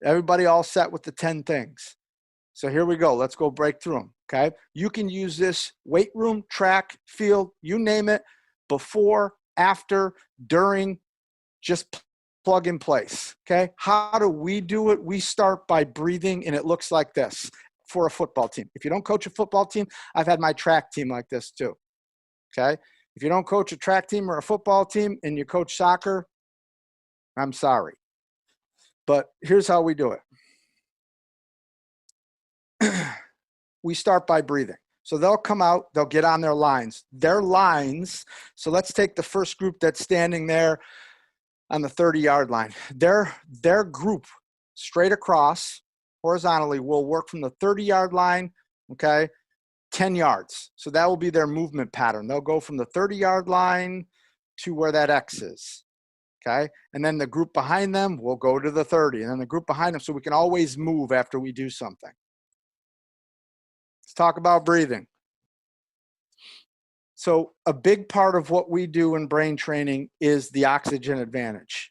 Everybody all set with the 10 things. So here we go. Let's go break through them. Okay. You can use this weight room, track, field, you name it, before, after, during, just plug in place. Okay. How do we do it? We start by breathing, and it looks like this for a football team. If you don't coach a football team, I've had my track team like this too. Okay. If you don't coach a track team or a football team and you coach soccer, I'm sorry. But here's how we do it. We start by breathing. So they'll come out, they'll get on their lines. Their lines, so let's take the first group that's standing there on the 30-yard line. Their group straight across, horizontally, will work from the 30-yard line, okay, 10 yards. So that will be their movement pattern. They'll go from the 30-yard line to where that X is, okay? And then the group behind them will go to the 30, and then the group behind them, so we can always move after we do something. Let's talk about breathing. So a big part of what we do in brain training is the oxygen advantage.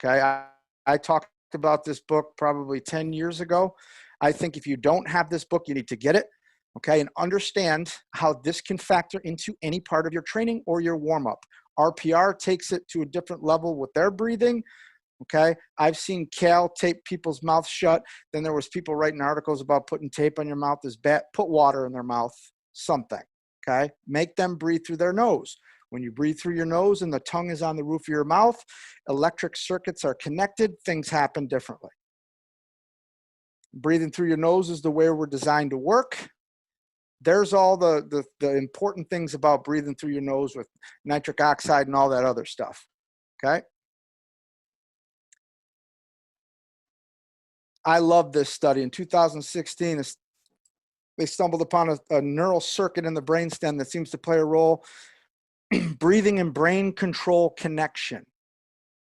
Okay, I talked about this book probably 10 years ago. I think if you don't have this book, you need to get it, okay, and understand how this can factor into any part of your training or your warm-up. RPR takes it to a different level with their breathing. Okay, I've seen Cal tape people's mouths shut. Then there was people writing articles about putting tape on your mouth is bad. Put water in their mouth, something. Okay, make them breathe through their nose. When you breathe through your nose and the tongue is on the roof of your mouth, electric circuits are connected, things happen differently. Breathing through your nose is the way we're designed to work. There's all the important things about breathing through your nose with nitric oxide and all that other stuff. Okay. I love this study. In 2016, they stumbled upon a neural circuit in the brainstem that seems to play a role. Breathing and brain control connection.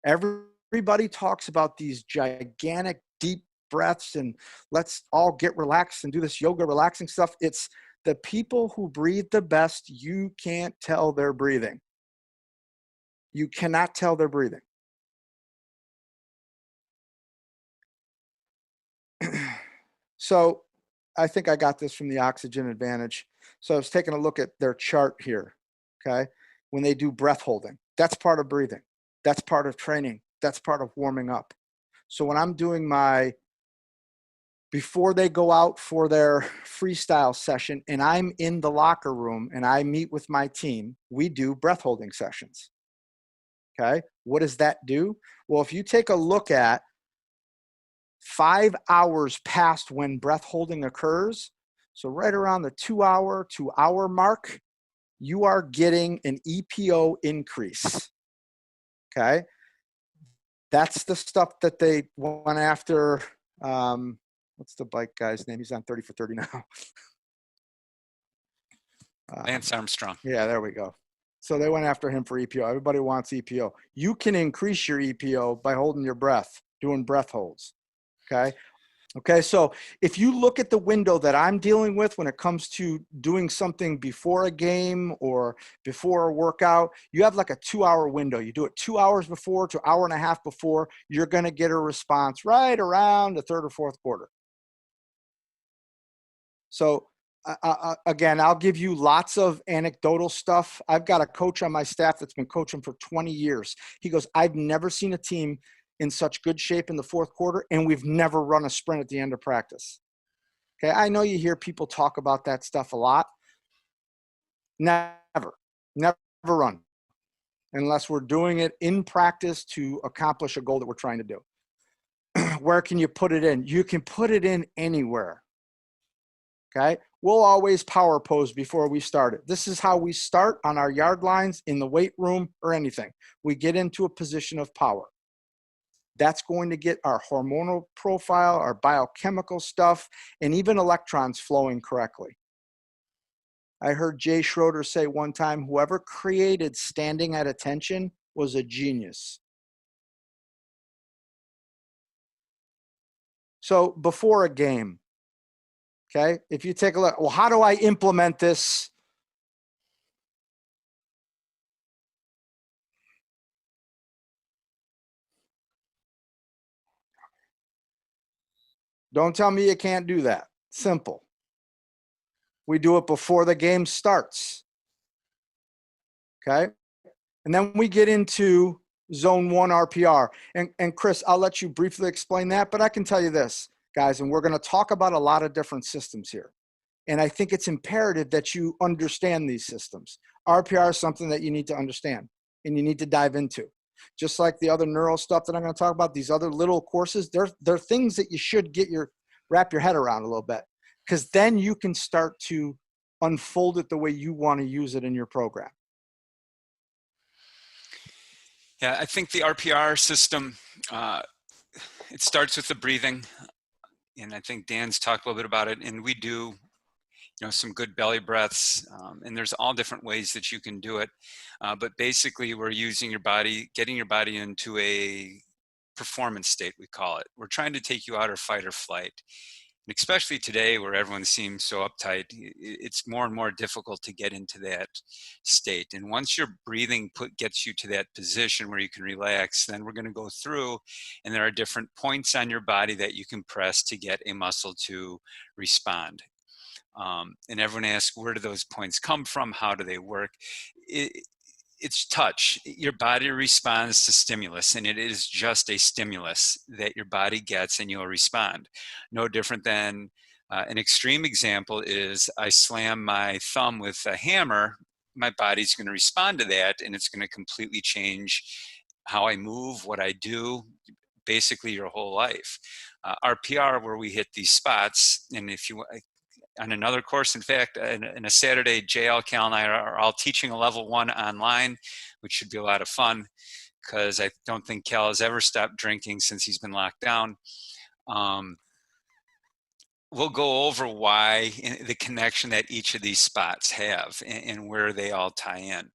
Everybody talks about these gigantic deep breaths and let's all get relaxed and do this yoga relaxing stuff. It's the people who breathe the best, you can't tell they're breathing. You cannot tell they're breathing. So I think I got this from the oxygen advantage. So I was taking a look at their chart here, okay? When they do breath holding, that's part of breathing. That's part of training. That's part of warming up. So when I'm doing before they go out for their freestyle session and I'm in the locker room and I meet with my team, we do breath holding sessions, okay? What does that do? Well, if you take a look at 5 hours past when breath holding occurs, so right around the 2-hour mark, you are getting an EPO increase, okay? That's the stuff that they went after. What's the bike guy's name? He's on 30 for 30 now. Lance Armstrong. Yeah, there we go. So they went after him for EPO. Everybody wants EPO. You can increase your EPO by holding your breath, doing breath holds, okay? Okay, so if you look at the window that I'm dealing with when it comes to doing something before a game or before a workout, you have like a 2-hour window. You do it 2 hours before to 1.5 hours before, you're going to get a response right around the third or fourth quarter. So again, I'll give you lots of anecdotal stuff. I've got a coach on my staff that's been coaching for 20 years. He goes, I've never seen a team in such good shape in the fourth quarter, and we've never run a sprint at the end of practice. Okay, I know you hear people talk about that stuff a lot. Never run unless we're doing it in practice to accomplish a goal that we're trying to do. Where can you put it in? You can put it in anywhere. Okay, we'll always power pose before we start it. This is how we start on our yard lines, in the weight room, or anything. We get into a position of power. That's going to get our hormonal profile, our biochemical stuff, and even electrons flowing correctly. I heard Jay Schroeder say one time, whoever created standing at attention was a genius. So before a game, okay, if you take a look, well, how do I implement this? Don't tell me you can't do that. Simple. We do it before the game starts. Okay. And then we get into zone 1 RPR. And Chris, I'll let you briefly explain that, but I can tell you this, guys, and we're going to talk about a lot of different systems here. And I think it's imperative that you understand these systems. RPR is something that you need to understand and you need to dive into. Just like the other neural stuff that I'm going to talk about, these other little courses, they're things that you should wrap your head around a little bit, because then you can start to unfold it the way you want to use it in your program. Yeah, I think the RPR system, it starts with the breathing. And I think Dan's talked a little bit about it. And we do, some good belly breaths. And there's all different ways that you can do it. But basically, we're using your body, getting your body into a performance state, we call it. We're trying to take you out of fight or flight. And especially today where everyone seems so uptight, it's more and more difficult to get into that state. And once your breathing gets you to that position where you can relax, then we're going to go through, and there are different points on your body that you can press to get a muscle to respond. And everyone asks, where do those points come from? How do they work? It's touch. Your body responds to stimulus, and it is just a stimulus that your body gets and you'll respond. No different than an extreme example is I slam my thumb with a hammer, my body's going to respond to that, and it's going to completely change how I move, what I do, basically your whole life. RPR, where we hit these spots, and if you on another course. In fact, in a Saturday, JL, Cal, and I are all teaching a level 1 online, which should be a lot of fun because I don't think Cal has ever stopped drinking since he's been locked down. We'll go over why the connection that each of these spots have and where they all tie in.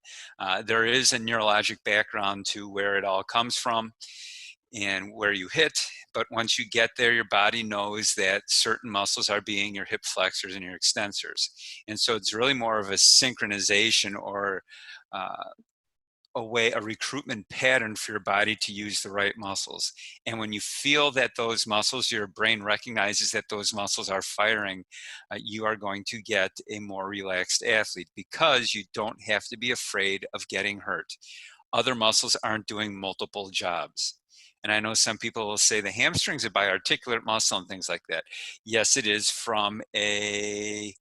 There is a neurologic background to where it all comes from and where you hit, but once you get there, your body knows that certain muscles are being your hip flexors and your extensors. And so it's really more of a synchronization or a recruitment pattern for your body to use the right muscles. And when you feel that those muscles, your brain recognizes that those muscles are firing, you are going to get a more relaxed athlete because you don't have to be afraid of getting hurt. Other muscles aren't doing multiple jobs. And I know some people will say the hamstring's a biarticulate muscle and things like that. Yes, it is from a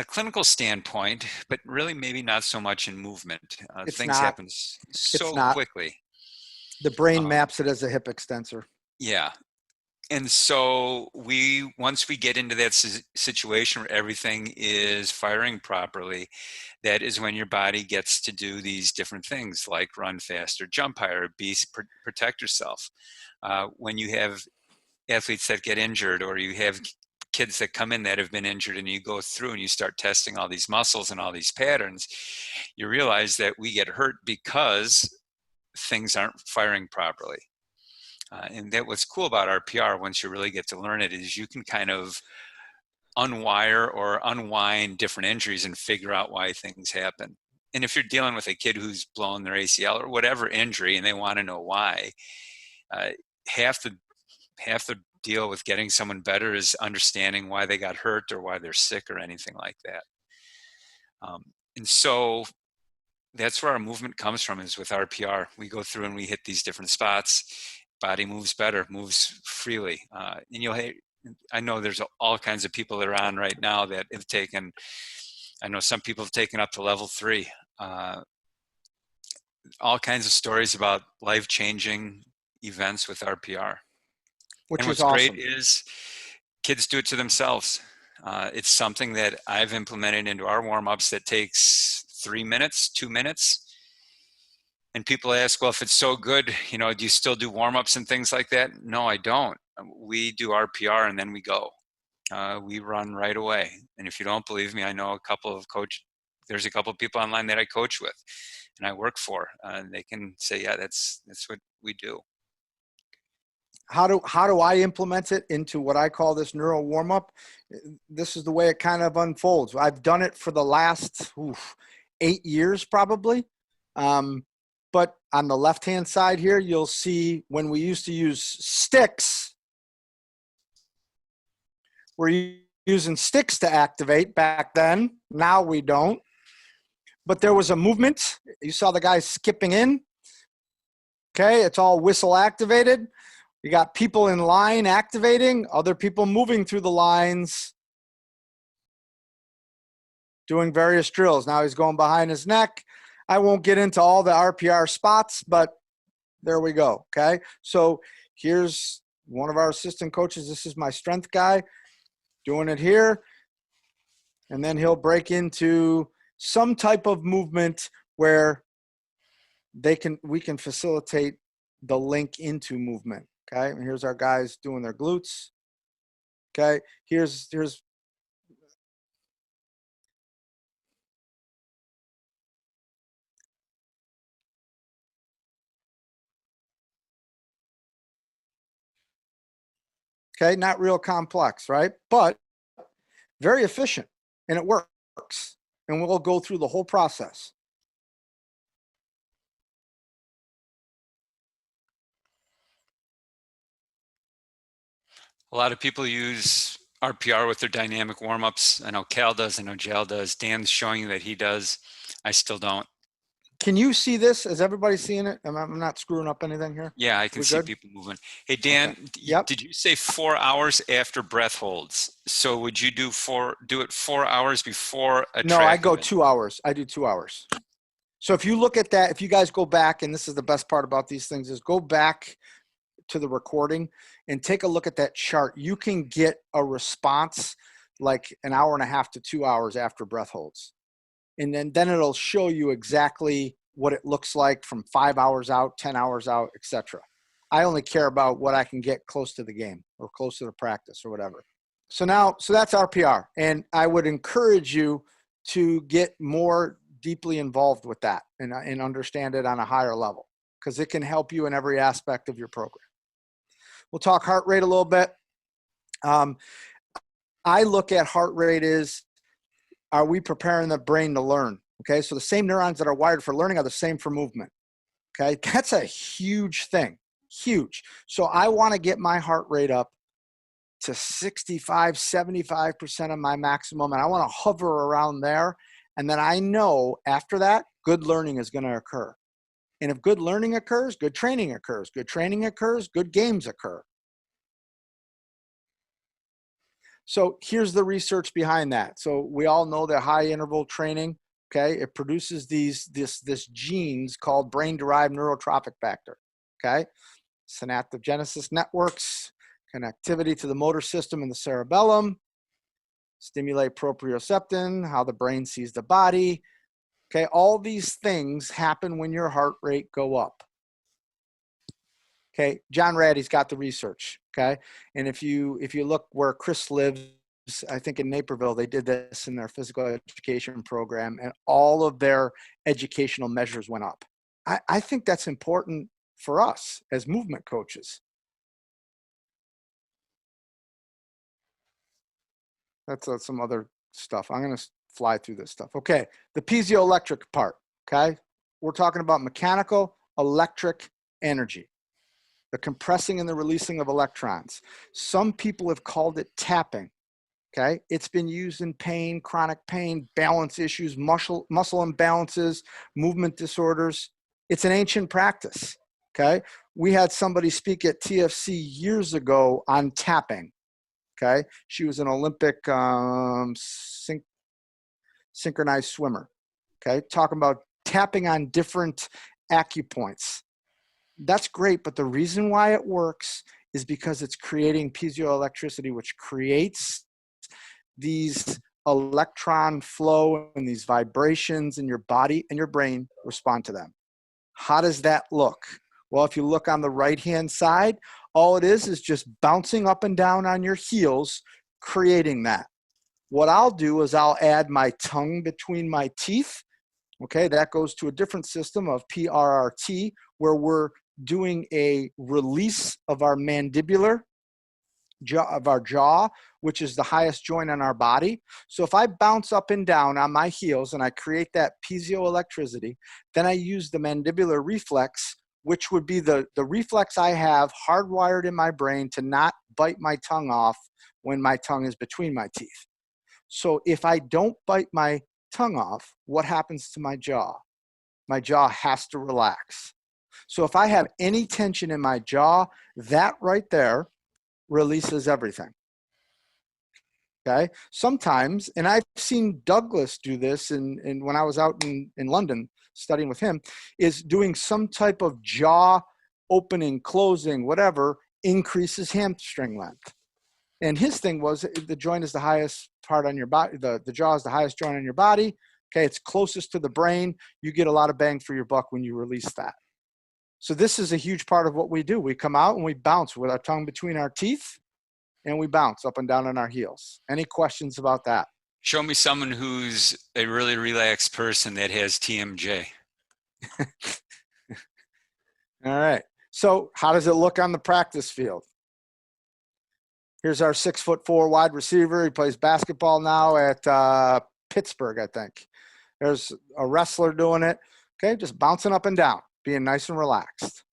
clinical standpoint, but really maybe not so much in movement. Things happen so quickly. The brain maps it as a hip extensor. Yeah. And so once we get into that situation where everything is firing properly, that is when your body gets to do these different things like run faster, jump higher, protect yourself. When you have athletes that get injured, or you have kids that come in that have been injured, and you go through and you start testing all these muscles and all these patterns, you realize that we get hurt because things aren't firing properly. And that what's cool about RPR, once you really get to learn it, is you can kind of unwire or unwind different injuries and figure out why things happen. And if you're dealing with a kid who's blown their ACL or whatever injury and they want to know why, half the deal with getting someone better is understanding why they got hurt or why they're sick or anything like that. And so that's where our movement comes from, is with RPR. We go through and we hit these different spots. Body moves better, moves freely. And I know there's all kinds of people that are on right now that have taken, I know some people have taken up to level 3. All kinds of stories about life-changing events with RPR. Which and is what's awesome. Great is kids do it to themselves. It's something that I've implemented into our warm-ups that takes 3 minutes, 2 minutes. And people ask, well, if it's so good, do you still do warm-ups and things like that? No, I don't. We do RPR and then we go. We run right away. And if you don't believe me, I know there's a couple of people online that I coach with and I work for, and they can say, yeah, that's what we do. How do I implement it into what I call this neural warm-up? This is the way it kind of unfolds. I've done it for the last 8 years probably. But on the left-hand side here, you'll see when we used to use sticks, we're using sticks to activate back then. Now we don't. But there was a movement. You saw the guy skipping in. Okay, it's all whistle activated. You got people in line activating, other people moving through the lines, doing various drills. Now he's going behind his neck. I won't get into all the RPR spots, but there we go, okay? So here's one of our assistant coaches. This is my strength guy doing it here. And then he'll break into some type of movement where we can facilitate the link into movement, okay? And here's our guys doing their glutes, okay? Here's okay, not real complex, right? But very efficient, and it works. And we'll go through the whole process. A lot of people use RPR with their dynamic warm-ups. I know Cal does, I know Jal does. Dan's showing you that he does. I still don't. Can you see this? Is everybody seeing it? I'm not screwing up anything here? Yeah, I can see good? people moving. Hey, Dan, Okay. Yep. did you say 4 hours after breath holds? So would you do it 4 hours before a No, track I go event? 2 hours. I do 2 hours. So if you look at that, if you guys go back, and this is the best part about these things, is go back to the recording and take a look at that chart. You can get a response like an hour and a half to 2 hours after breath holds. And then it'll show you exactly what it looks like from 5 hours out, 10 hours out, etc. I only care about what I can get close to the game or close to the practice or whatever. So that's RPR. And I would encourage you to get more deeply involved with that and understand it on a higher level, because it can help you in every aspect of your program. We'll talk heart rate a little bit. I look at heart rate as, are we preparing the brain to learn? Okay, so the same neurons that are wired for learning are the same for movement. Okay, that's a huge thing, huge. So I want to get my heart rate up to 65, 75% of my maximum, and I want to hover around there. And then I know after that, good learning is going to occur. And if good learning occurs, good training occurs. Good training occurs, good games occur. So here's the research behind that. So we all know that high interval training, okay, it produces this genes called brain-derived neurotrophic factor, okay? Synaptogenesis networks, connectivity to the motor system in the cerebellum, stimulate proprioception, how the brain sees the body, okay? All these things happen when your heart rate go up. Okay, John Ratty's got the research, okay? And if you look where Chris lives, I think in Naperville, they did this in their physical education program, and all of their educational measures went up. I think that's important for us as movement coaches. That's some other stuff. I'm going to fly through this stuff. Okay, the piezoelectric part, okay? We're talking about mechanical, electric energy. The compressing and the releasing of electrons. Some people have called it tapping, okay? It's been used in pain, chronic pain, balance issues, muscle imbalances, movement disorders. It's an ancient practice, okay? We had somebody speak at TFC years ago on tapping, okay? She was an Olympic synchronized swimmer, okay? Talking about tapping on different acupoints. That's great, but the reason why it works is because it's creating piezoelectricity, which creates these electron flow and these vibrations in your body, and your brain respond to them. How does that look? Well, if you look on the right-hand side, all it is just bouncing up and down on your heels, creating that. What I'll do is I'll add my tongue between my teeth. Okay, that goes to a different system of PRRT, where we're doing a release of our mandibular jaw, which is the highest joint on our body. So if I bounce up and down on my heels and I create that piezoelectricity, then I use the mandibular reflex, which would be the reflex I have hardwired in my brain to not bite my tongue off when my tongue is between my teeth. So if I don't bite my tongue off, what happens to my jaw? My jaw has to relax. So if I have any tension in my jaw, that right there releases everything. Okay. Sometimes, and I've seen Douglas do this when I was out in London studying with him, is doing some type of jaw opening, closing, whatever, increases hamstring length. And his thing was the joint is the highest part on your body. The jaw is the highest joint on your body. Okay. It's closest to the brain. You get a lot of bang for your buck when you release that. So this is a huge part of what we do. We come out and we bounce with our tongue between our teeth, and we bounce up and down on our heels. Any questions about that? Show me someone who's a really relaxed person that has TMJ. All right. So how does it look on the practice field? Here's our 6'4" wide receiver. He plays basketball now at Pittsburgh, I think. There's a wrestler doing it. Okay, just bouncing up and down, being nice and relaxed.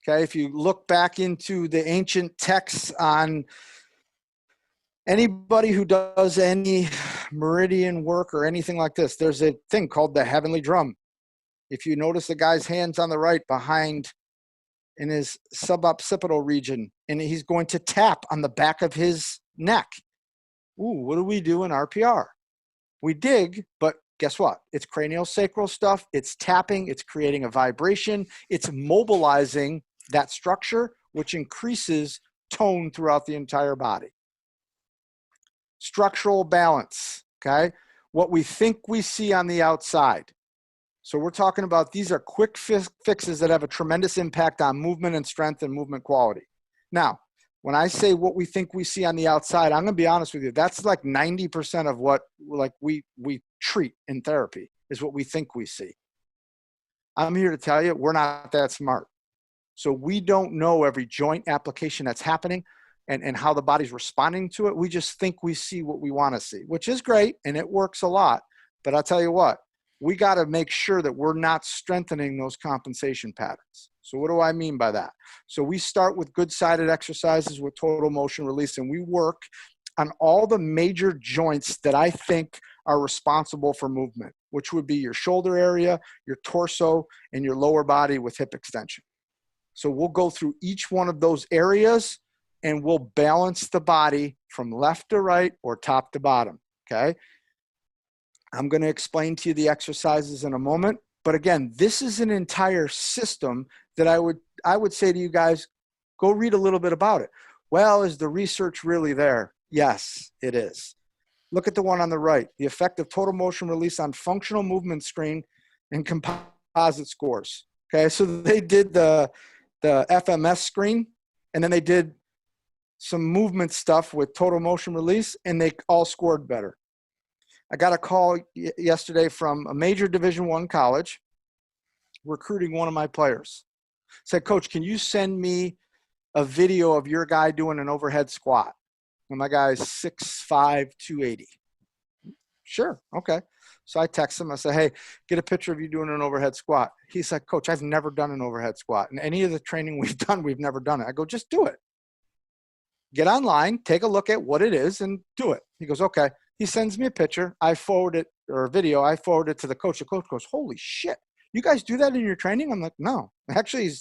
Okay, if you look back into the ancient texts on anybody who does any meridian work or anything like this, there's a thing called the heavenly drum. If you notice the guy's hands on the right behind in his suboccipital region, and he's going to tap on the back of his neck. Ooh, what do we do in RPR? We dig, but guess what? It's craniosacral stuff. It's tapping. It's creating a vibration. It's mobilizing that structure, which increases tone throughout the entire body. Structural balance, okay? What we think we see on the outside. So we're talking about these are quick fixes that have a tremendous impact on movement and strength and movement quality. Now, when I say what we think we see on the outside, I'm going to be honest with you. That's like 90% of what we treat in therapy is what we think we see. I'm here to tell you we're not that smart. So we don't know every joint application that's happening and how the body's responding to it. We just think we see what we want to see, which is great, and it works a lot. But I'll tell you what, we got to make sure that we're not strengthening those compensation patterns. So what do I mean by that? So we start with good-sided exercises with total motion release, and we work on all the major joints that I think are responsible for movement, which would be your shoulder area, your torso, and your lower body with hip extension. So we'll go through each one of those areas, and we'll balance the body from left to right or top to bottom, okay? I'm going to explain to you the exercises in a moment. But again, this is an entire system that I would say to you guys, go read a little bit about it. Well, is the research really there? Yes, it is. Look at the one on the right, the effect of total motion release on functional movement screen and composite scores. Okay, so they did the FMS screen, and then they did some movement stuff with total motion release, and they all scored better. I got a call yesterday from a major Division I college recruiting one of my players. Said, Coach, can you send me a video of your guy doing an overhead squat? And my guy's 6'5", 280. Sure, okay. So I text him. I said, hey, get a picture of you doing an overhead squat. He's like, Coach, I've never done an overhead squat. And any of the training we've done, we've never done it. I go, just do it. Get online, take a look at what it is, and do it. He goes, okay. He sends me a picture. I forward it, or a video. I forward it to the coach. The coach goes, holy shit. You guys do that in your training? I'm like, no. Actually,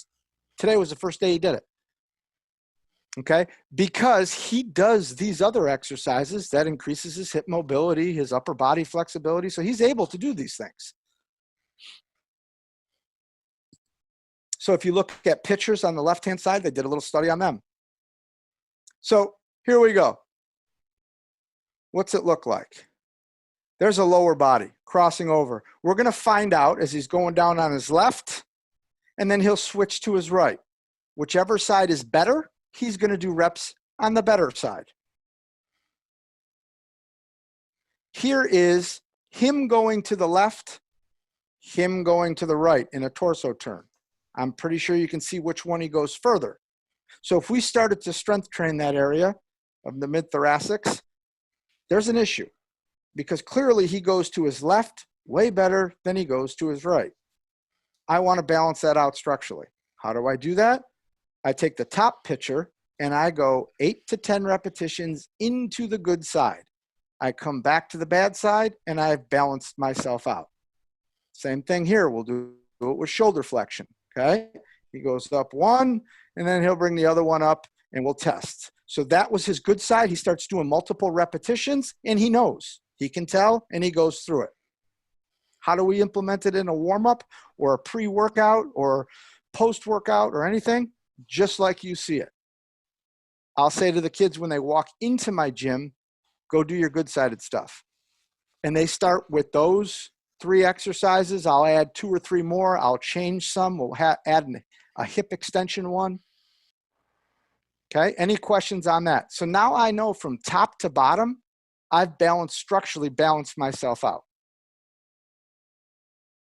today was the first day he did it. Okay? Because he does these other exercises that increases his hip mobility, his upper body flexibility. So he's able to do these things. So if you look at pictures on the left-hand side, they did a little study on them. So here we go. What's it look like? There's a lower body crossing over. We're going to find out as he's going down on his left, and then he'll switch to his right. Whichever side is better, he's going to do reps on the better side. Here is him going to the left, him going to the right in a torso turn. I'm pretty sure you can see which one he goes further. So if we started to strength train that area of the mid-thoracics, there's an issue because clearly he goes to his left way better than he goes to his right. I want to balance that out structurally. How do I do that? I take the top picture and I go 8 to 10 repetitions into the good side. I come back to the bad side and I've balanced myself out. Same thing here. We'll do it with shoulder flexion, okay? He goes up one and then he'll bring the other one up and we'll test. So that was his good side. He starts doing multiple repetitions and he knows. He can tell and he goes through it. How do we implement it in a warm-up or a pre-workout or post-workout or anything? Just like you see it. I'll say to the kids when they walk into my gym, go do your good-sided stuff. And they start with those 3 exercises. I'll add 2 or 3 more. I'll change some. We'll add a hip extension one. Okay, any questions on that? So now I know from top to bottom, I've structurally balanced myself out.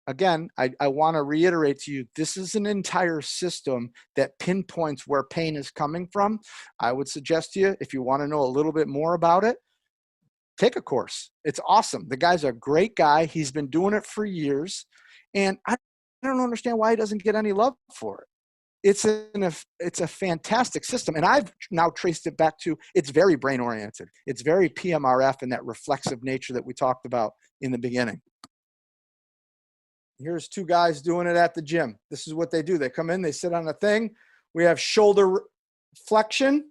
Again, I want to reiterate to you, this is an entire system that pinpoints where pain is coming from. I would suggest to you, if you want to know a little bit more about it, take a course. It's awesome. The guy's a great guy. He's been doing it for years. And I don't understand why he doesn't get any love for it. It's a fantastic system. And I've now traced it back to, it's very brain oriented. It's very PMRF and that reflexive nature that we talked about in the beginning. Here's 2 guys doing it at the gym. This is what they do. They come in, they sit on a thing. We have shoulder flexion.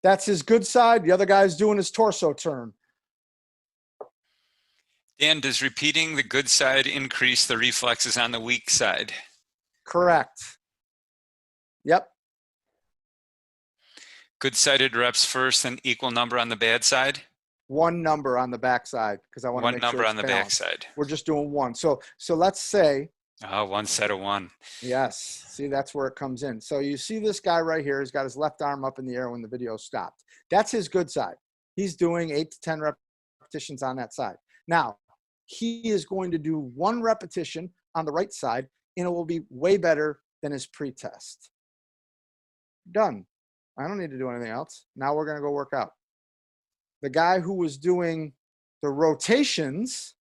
That's his good side. The other guy's doing his torso turn. Dan, does repeating the good side increase the reflexes on the weak side? Correct. Yep. Good-sided reps first, then equal number on the bad side? 1 number on the backside because I want to make sure it's 1 number on the balanced. backside. We're just doing 1. So let's say. Oh, 1 set of 1. Yes. See, that's where it comes in. So you see this guy right here. He's got his left arm up in the air when the video stopped. That's his good side. He's doing 8 to 10 repetitions on that side. Now, he is going to do 1 repetition on the right side, and it will be way better than his pre-test. Done. I don't need to do anything else. Now we're going to go work out. The guy who was doing the rotations,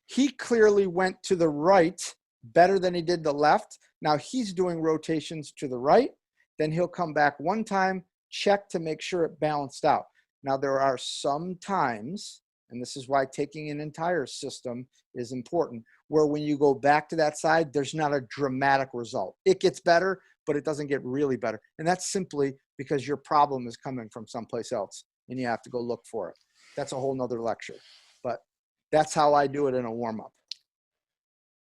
he clearly went to the right better than he did the left. Now he's doing rotations to the right. Then he'll come back 1 time, check to make sure it balanced out. Now there are some times, and this is why taking an entire system is important, where when you go back to that side, there's not a dramatic result. It gets better, but it doesn't get really better. And that's simply because your problem is coming from someplace else and you have to go look for it. That's a whole nother lecture, but that's how I do it in a warm-up.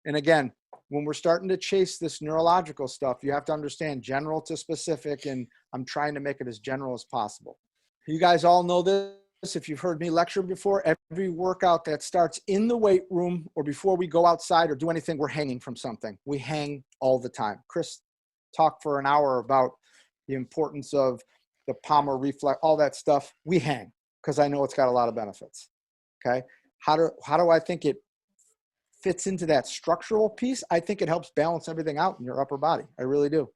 And again, when we're starting to chase this neurological stuff, you have to understand general to specific, and I'm trying to make it as general as possible. You guys all know this. If you've heard me lecture before, every workout that starts in the weight room or before we go outside or do anything, we're hanging from something. We hang all the time. Chris talked for an hour about the importance of the Palmer reflex, all that stuff. We hang because I know it's got a lot of benefits. Okay. How do I think it fits into that structural piece? I think it helps balance everything out in your upper body. I really do.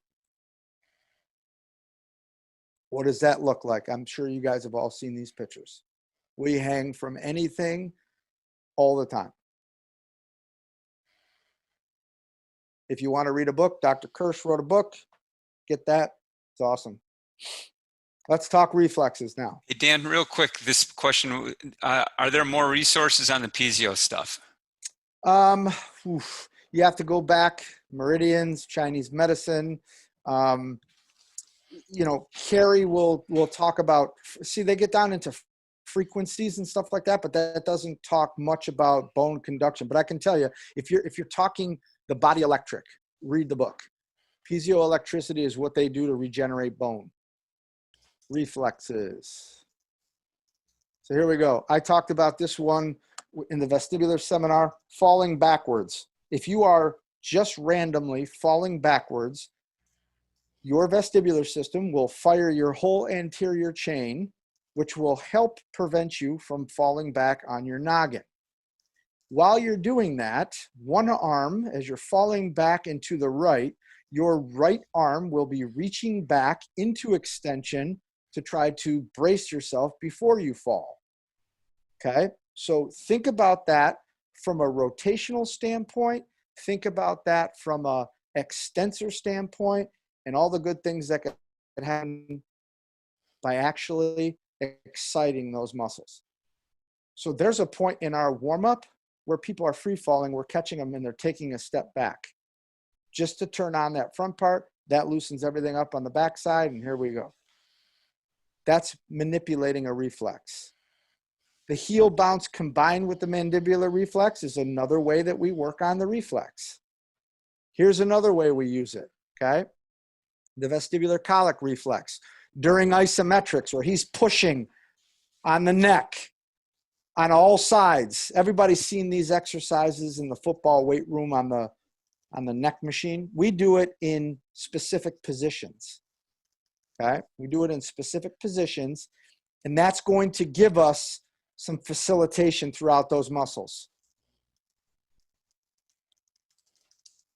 What does that look like? I'm sure you guys have all seen these pictures. We hang from anything all the time. If you want to read a book, Dr. Kirsch wrote a book. Get that. It's awesome. Let's talk reflexes now. Hey, Dan, real quick, this question, are there more resources on the piezo stuff? You have to go back, meridians, Chinese medicine. Carrie will talk about, see, they get down into frequencies and stuff like that, but that doesn't talk much about bone conduction. But I can tell you, if you're talking the body electric, read the book. Piezoelectricity is what they do to regenerate bone. Reflexes. So here we go. I talked about this one in the vestibular seminar, falling backwards. If you are just randomly falling backwards, your vestibular system will fire your whole anterior chain, which will help prevent you from falling back on your noggin. While you're doing that, one arm, as you're falling back into the right, your right arm will be reaching back into extension to try to brace yourself before you fall. Okay? So think about that from a rotational standpoint. Think about that from a extensor standpoint and all the good things that can happen by actually exciting those muscles. So there's a point in our warm-up where people are free falling, we're catching them and they're taking a step back. Just to turn on that front part, that loosens everything up on the backside, and here we go. That's manipulating a reflex. The heel bounce combined with the mandibular reflex is another way that we work on the reflex. Here's another way we use it, okay? The vestibular colic reflex. During isometrics, where he's pushing on the neck, on all sides. Everybody's seen these exercises in the football weight room on the neck machine. We do it in specific positions, okay? We do it in specific positions, and that's going to give us some facilitation throughout those muscles.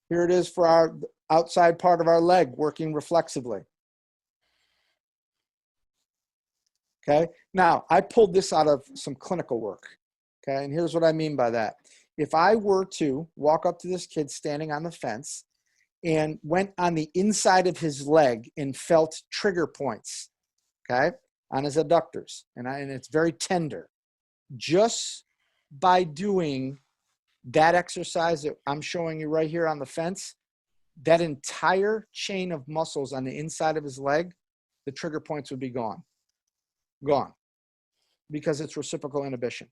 Here it is for our outside part of our leg working reflexively. Okay, now I pulled this out of some clinical work. Okay, and here's what I mean by that. If I were to walk up to this kid standing on the fence and went on the inside of his leg and felt trigger points, okay, on his adductors, and it's very tender, just by doing that exercise that I'm showing you right here on the fence, that entire chain of muscles on the inside of his leg, the trigger points would be gone. Gone. Because it's reciprocal inhibition.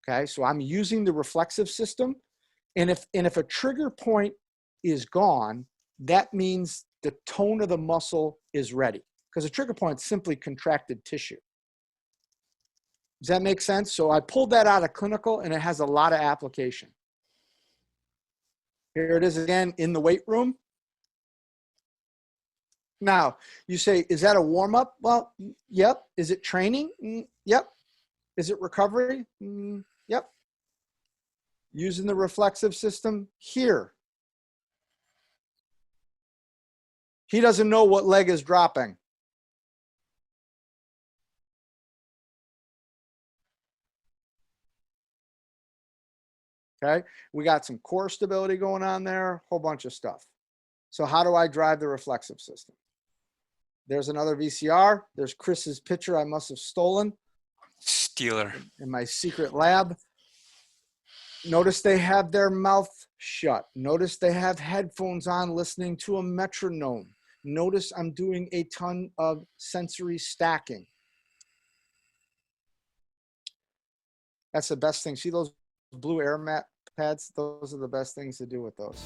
Okay, so I'm using the reflexive system, and if a trigger point is gone, that means the tone of the muscle is ready, because a trigger point is simply contracted tissue. Does that make sense? So I pulled that out of clinical, and it has a lot of application. Here it is again in the weight room. Now, you say, is that a warm-up? Well, yep. Is it training? Yep. Is it recovery? Yep. Using the reflexive system here. He doesn't know what leg is dropping. Okay, we got some core stability going on there, whole bunch of stuff. So how do I drive the reflexive system? There's another VCR. There's Chris's picture I must have stolen. Stealer. In my secret lab. Notice they have their mouth shut. Notice they have headphones on listening to a metronome. Notice I'm doing a ton of sensory stacking. That's the best thing. See those blue air mat pads? Those are the best things to do with those.